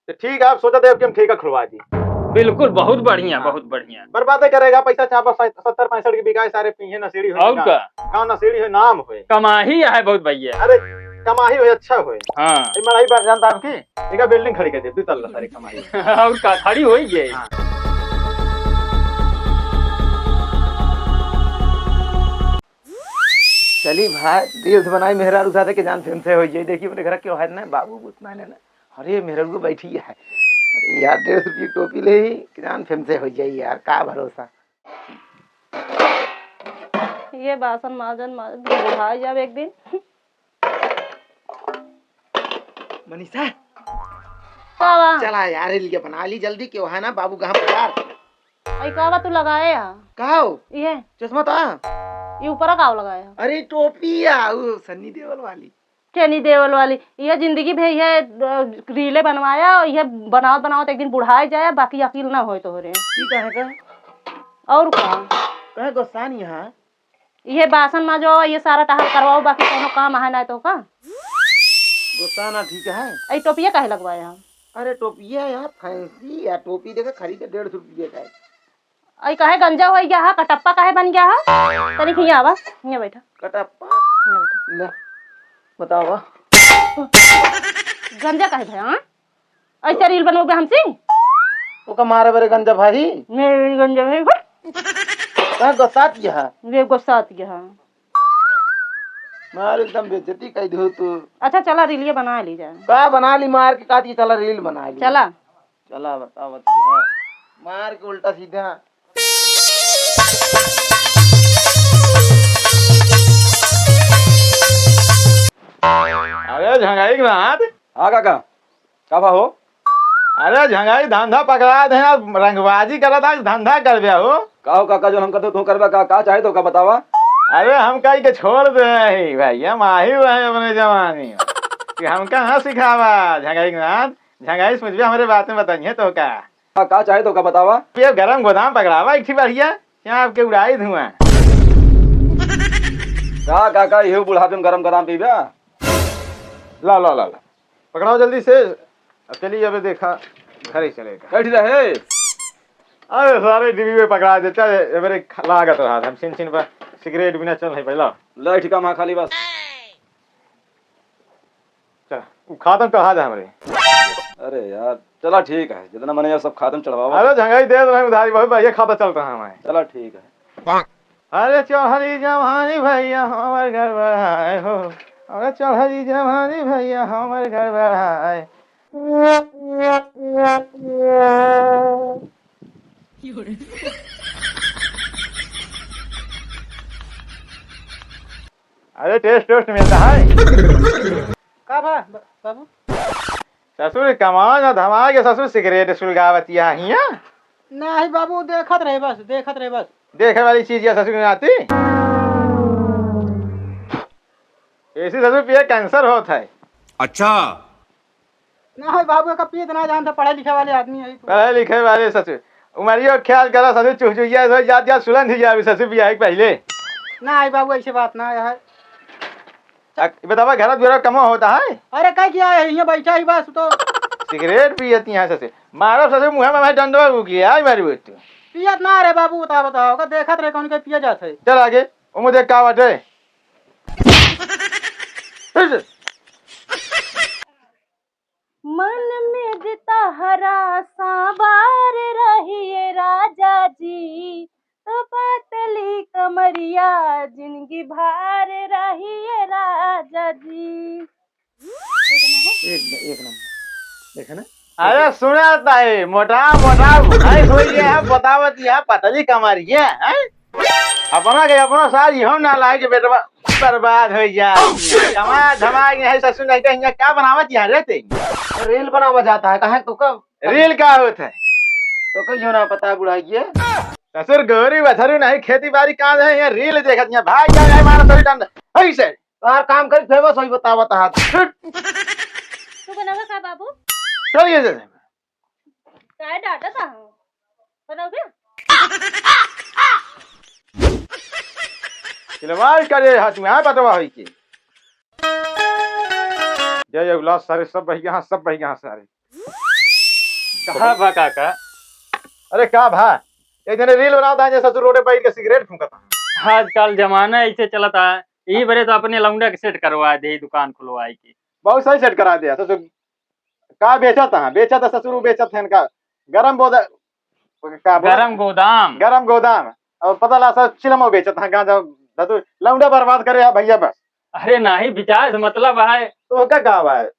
तो ठीक है, आप सोचा थे कि हम ठेका खुलवा दी। बिल्कुल, बहुत बढ़िया बहुत बढ़िया। बर्बादे करेगा पैसा, चापा 70-65 की बिकाए, सारे पीछे नशेड़ी हो और का गाँव नशेड़ी हो, नाम हो। कमाही है बहुत भैया। अरे कमाही हो, अच्छा हो। हाँ मड़ाई बात जानता आपकी एक बिल्डिंग खड़ी कर दे 2 तल्ला सारी कमाई। और का खड़ी हो गई। चली भाई रील्स बनाई मेहरारू साथे के जान फेम से हो जाए। देखिए मेरे घर क्यों है ना बाबू उतना ना। अरे मेहरारू को बैठी है। अरे यार 150 रुपये की टोपी ले ही कि जान फेम से हो जाए यार, का भरोसा। ये बासन माजन बुढ़ा जब एक दिन। मनीषा कावा चला यार लिए बना ली जल्दी, क्यों है ना बाबू कहाँ पकार। आई कावा तू लगाए हा कहो ये चश्मा था। ये ऊपर काव लगाया। अरे टोपी या वो सन्नी देओल वाली। केनी देवल वाली ये जिंदगी भई है। रीले बनवाया और ये बनाओ बनाओ तो एक दिन बुढ़ाए जाए, बाकी अकील ना हो तो रे। ठीक है का और कहे गोसान यहाँ ये बासन में जो ये सारा टहल करवाओ, बाकी कोनो काम है ना तो का गोसाना ठीक है। आई टोपिया काहे लगवाया। अरे टोपिया यार फैंसी या टोपी देखा खरीद 150 रुपये का है। आई काहे गंजा हो गया हा, कटप्पा काहे बन गया हा। तनी खिया आवा ये बैठा कटप्पा ये बैठा। ले बताओ गंजा काहे भया हां ऐसा रील बनोगे हमसे। वो का मारे बरे गंजा भाई मेरी गंजा भाई कहाँ गोसात यहाँ वे गुस्सात गया। मार एकदम बेइज्जती कर दो तू। अच्छा चला रीलिए बना ली जाए। का बना ली मार के काती चला रील बना ली। चला चला बताओ बताओ मार के उल्टा सीधा। अरे झंगाई नाथ। हाँ काका का हो। अरे झंगाई धंधा पकड़ा दे, रंगबाजी करा था, धंधा कर दिया हो। का हो काका जो हम करते तू करबा का चाहे तो का बतावा। अरे हम कहीं के छोड़ दे भैया, माही रहे अपने जवानी कि हम कहाँ सिखावा। झंगाई नाथ झंगाई समझ हमारे बात में बताइए तो का चाहे तो का बतावा। ये गरम गोदाम पकड़ावा एक बढ़िया, क्या आपके उड़ाई धुआं का काका ये बुढ़ापे में गरम गरम पीबा। ला ला ला ला पकड़ाओ जल्दी से। अब चलिए अबे देखा घर ही चलेगा। कैठी रहे अरे सारे डिब्बी में पकड़ा देता है मेरे लागत रहा था। हम सिन सिन पर सिगरेट बिना चल नहीं पहला ले ठिका वहाँ खाली बस। चल खातम चढ़ा दे हमरे। अरे यार चला ठीक है, जितना मने सब खातम चढ़वावा। अरे झंगाई दे रहे उधारी बहुत भैया, खाता चलता है हमारे। चला ठीक है। अरे चौहरी जवानी भैया हमारे घर बढ़ाए हो। अरे चौहरी जवानी भैया हमारे घर बढ़ाए। अरे टेस्ट टेस्ट मिलता है का बाबू ससुर कमाओ ना धमा के ससुर सिगरेट सुलगावती हिया। नहीं बाबू देखत रहे बस। देखे वाली चीज या ससुर में आती। ऐसी ससुर पिए कैंसर होता है। अच्छा ना बाबू का पिए ना जानता, पढ़े लिखे वाले आदमी है। पढ़े लिखे वाले ससुर उमरियो ख्याल करा ससुर चुहचुहिया याद याद सुलन थी जाए ससुर पिया पहले ना आई बाबू ऐसी बात ना है। बतावा घर द्वारा कमा होता है। अरे क्या किया है यहाँ बैठा ही बस तो सिगरेट पियती है ससुर। मारो ससुर मुँह में डंडवा रुकी है मारी बोलती पियत ना रे बाबू बताओ देखत रहे कौन के पिया जाते। चल आगे वो मुझे का बाटे। मन में जिता हरा साबार रहिए राजा जी, तो पतली कमरिया जिंदगी भार रहिए राजा जी। एक नंबर देखा ना। अरे सुना है मोटा मोटा भैंस हो गया बतावत है पतली कमर ये अपना के अपना साल यो ना लाए के बेटा बर्बाद हो जाए। कमा धमा है ससुर नहीं तो क्या बनावत यहाँ रहते। रील बनावा जाता है कहा तो कब रील का होता है तो कहीं ना पता है बुढ़ाई ये ससुर गौरी बथरू नहीं खेती बाड़ी काम है यहाँ रील देखत यहाँ भाई क्या है मारा सही डंड ऐसे तार काम कर फेवा सही बतावत है। तू बनावा का बाबू चलिए जैसे काय डाटा था बनाओगे। खिलवाड़ करे हाथ में बतवा हुई की जय उल्लास सारे सब बढ़िया सारे। हाँ भा काका अरे का भा एक दिन रील बनाता है ससुर रोडे बैठ के सिगरेट फूकता है। आजकल जमाना ऐसे चलता है। यही बड़े तो अपने लौंडा के सेट करवा दे दुकान खुलवाई की। बहुत सही सेट करा दिया ससुर का बेचा था ससुर बेचत है इनका गरम बोदा का गरम गोदाम और पता ला सर चिलमो बेचत है गांजा ससुर लौंडा बर्बाद करे है भैया बस। अरे नहीं विचार मतलब है तो क्या कहा है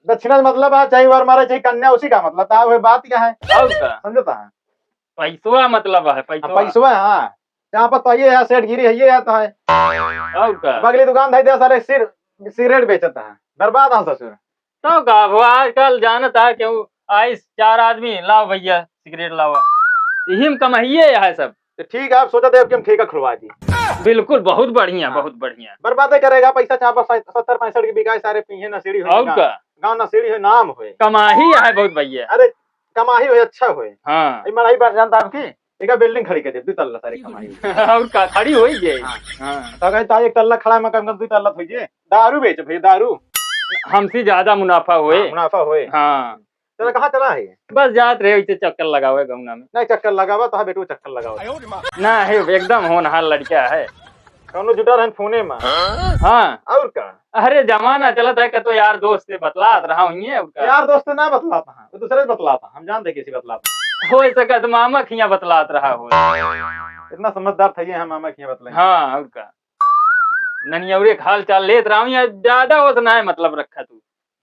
दक्षिणा मतलब है चाहे वर मारे चाहे कन्या उसी का मतलब था वही बात क्या है और का समझता है पैसवा मतलब है पैसवा पैसवा हाँ यहाँ पर तो ये है सेठ गिरी है ये है तो है और का बगली दुकान धई दे सारे सिगरेट बेचता है बर्बाद है ससुर। तो का वो आजकल जानता है क्यों आई 4 आदमी लाओ भैया सिगरेट लाओ यही में कमाइए है सब। तो ठीक है आप सोचा थे अब कि हम ठेका खुलवा दी बिल्कुल बहुत बढ़िया बहुत बढ़िया। बर्बाद करेगा पैसा चाह 70-65 की बिकाए सारे पीहे नशेड़ी हो और का गाँव नशेड़ी हो नाम हुए कमाही है बहुत भैया। अरे कमाही हो अच्छा हुए हाँ मराई बात जानता हूँ की एक बिल्डिंग खड़ी कर दे 2 तल्ला सारी कमाई और का खड़ी हो गई। हाँ तो कहे 1 तल्ला खड़ा मकान का 2 तल्ला हो जाए दारू बेच भाई दारू हमसे ज्यादा मुनाफा हुए। मुनाफा हुए। हाँ चलो कहाँ चला है बस जात रहे इसे चक्कर लगावे गंगा में। नहीं चक्कर लगावा तो बेटू चक्कर लगावा ना है एकदम होनहार लड़का है कौनो जुटा रहन फोने में। हाँ और का अरे जमाना चलत है तो यार दोस्त से बतलात रहा हूँ यार दोस्त ना बतलाता है वो दूसरे से बतलाता हम जानते किसी बतलाता हो सका तो मामा खिया बतलात रहा हो। इतना समझदार था ये हम मामा की बतलाए। हाँ और का ननियौरे हाल चाल लेत रहा हूँ या ज्यादा हो ना है मतलब रखा तू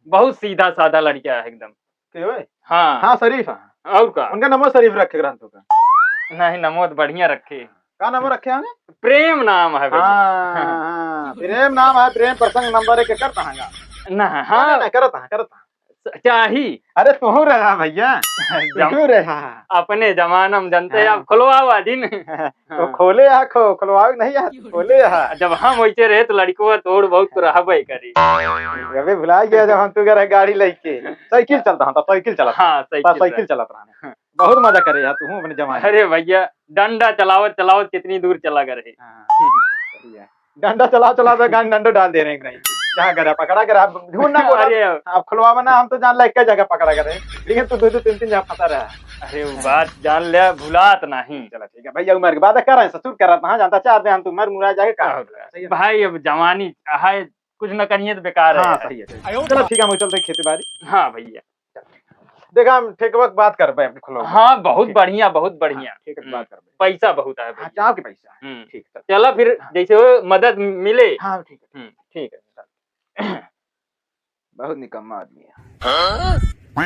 बहुत सीधा साधा लड़का है एकदम। हाँ हाँ शरीफ है और का उनका नंबर शरीफ रखे ग्रंथों का नहीं नमोद बढ़िया रखे का नंबर रखे हमें प्रेम नाम है भैया। हाँ प्रेम नाम है प्रेम प्रसंग नंबर एक करता है ना हाँ करता चाही। अरे तू रहा भैया तू रहा अपने जमाना में जनते आप खुलवा दिन तो खोले खुलवाओ नहीं खोले जब हम वैसे रहे तो लड़को तोड़ बहुत तो रहबे करी। अबे भुला गया जब हम तू गाड़ी लेके साइकिल चलता हूँ साइकिल चला हाँ साइकिल चलाता रहा बहुत मजा करे यार तू अपने जमाने। अरे भैया डंडा चलावत चलावत कितनी दूर चला करे। डंडा चला तो गान डंडो डाल दे रहे हैं नहीं जहाँ करा पकड़ा कर आप ढूंढना को अरे आप खुलवावा ना हम तो जान लाइक जगह पकड़ा करे लेकिन तू 2-3 जगह फंसा रहा है। अरे वो बात जान ले भुलात नहीं। चलो ठीक है भैया उम्र के बाद कर रहे हैं ससुर कर रहा जानता 4 दिन हम तो उम्र मुरा जाके का भाई अब जवानी है कुछ न करिए तो बेकार है। सही है चलो ठीक है हम चलते खेती बाड़ी। हाँ भैया देखा हम ठेकवा की बात कर अपने खुलो। हाँ बहुत बढ़िया बहुत बढ़िया ठीक है बात कर पैसा बहुत है चाव के पैसा ठीक चलो फिर जैसे वो मदद मिले। हाँ ठीक है बहुत निकम्मा आदमी है।